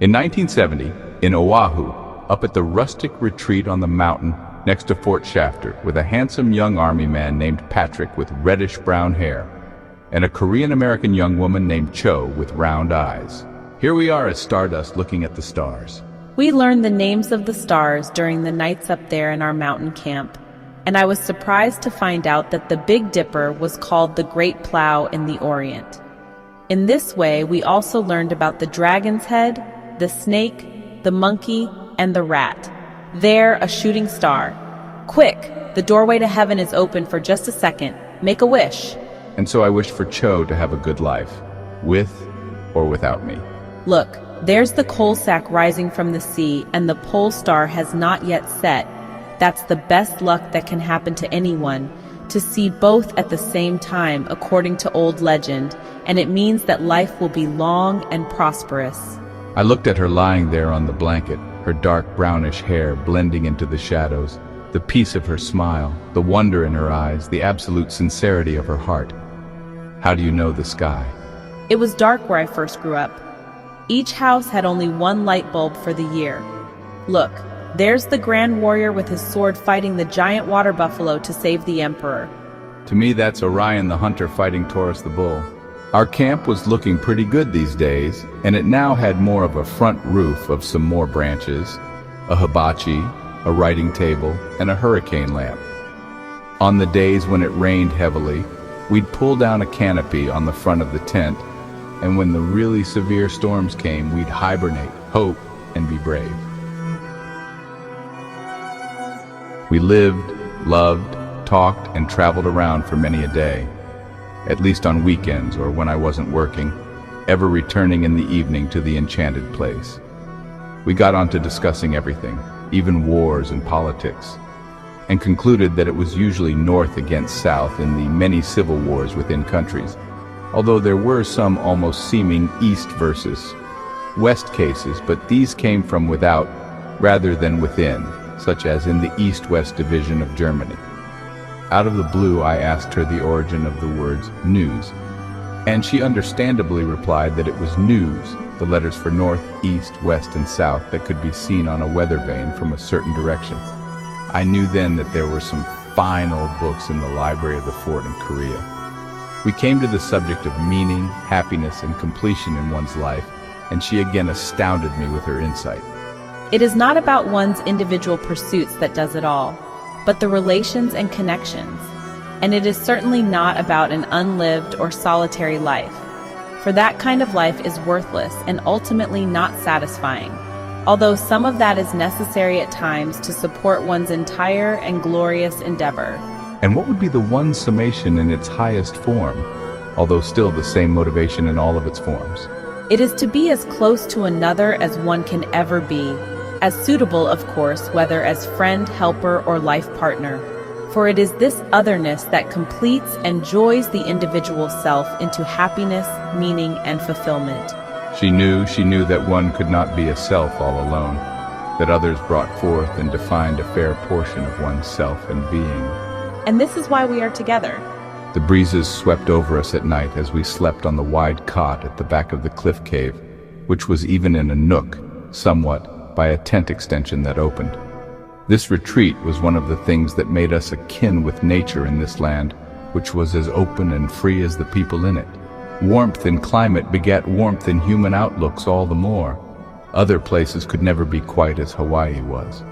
In 1970, in Oahu, up at the rustic retreat on the mountain next to Fort Shafter, with a handsome young army man named Patrick with reddish-brown hair, and a Korean-American young woman named Cho with round eyes. Here we are as Stardust looking at the stars. We learned the names of the stars during the nights up there in our mountain camp, and I was surprised to find out that the Big Dipper was called the Great Plough in the Orient. In this way, we also learned about the dragon's head, the snake, the monkey, and the rat. There, a shooting star. Quick, the doorway to heaven is open for just a second. Make a wish. And so I wished for Cho to have a good life, with or without me. Look, there's the coal sack rising from the sea, and the pole star has not yet set. That's the best luck that can happen to anyone, to see both at the same time, according to old legend, and it means that life will be long and prosperous. I looked at her lying there on the blanket, her dark brownish hair blending into the shadows, the peace of her smile, the wonder in her eyes, the absolute sincerity of her heart. How do you know the sky? It was dark where I first grew up. Each house had only one light bulb for the year. Look, there's the grand warrior with his sword fighting the giant water buffalo to save the emperor. To me, that's Orion the hunter fighting Taurus the bull. Our camp was looking pretty good these days, and it now had more of a front roof of some more branches, a hibachi, a writing table, and a hurricane lamp. On the days when it rained heavily, we'd pull down a canopy on the front of the tent, and when the really severe storms came, we'd hibernate, hope, and be brave. We lived, loved, talked, and traveled around for many a day, at least on weekends or when I wasn't working, ever returning in the evening to the enchanted place. We got on to discussing everything, even wars and politics, and concluded that it was usually North against South in the many civil wars within countries, although there were some almost seeming East versus West cases, but these came from without rather than within, such as in the East-West division of Germany. Out of the blue, I asked her the origin of the words news, and she understandably replied that it was news, the letters for North, East, West, and South that could be seen on a weather vane from a certain direction. I knew then that there were some fine old books in the library of the fort in Korea. We came to the subject of meaning, happiness, and completion in one's life, and she again astounded me with her insight. It is not about one's individual pursuits that does it all, but the relations and connections. And it is certainly not about an unlived or solitary life, for that kind of life is worthless and ultimately not satisfying, although some of that is necessary at times to support one's entire and glorious endeavor. And what would be the one summation in its highest form, although still the same motivation in all of its forms? It is to be as close to another as one can ever be, as suitable, of course, whether as friend, helper, or life partner. For it is this otherness that completes and joys the individual self into happiness, meaning, and fulfillment. She knew that one could not be a self all alone, that others brought forth and defined a fair portion of one's self and being. And this is why we are together. The breezes swept over us at night as we slept on the wide cot at the back of the cliff cave, which was even in a nook, somewhat, by a tent extension that opened. This retreat was one of the things that made us akin with nature in this land, which was as open and free as the people in it. Warmth in climate begat warmth in human outlooks all the more. Other places could never be quite as Hawaii was.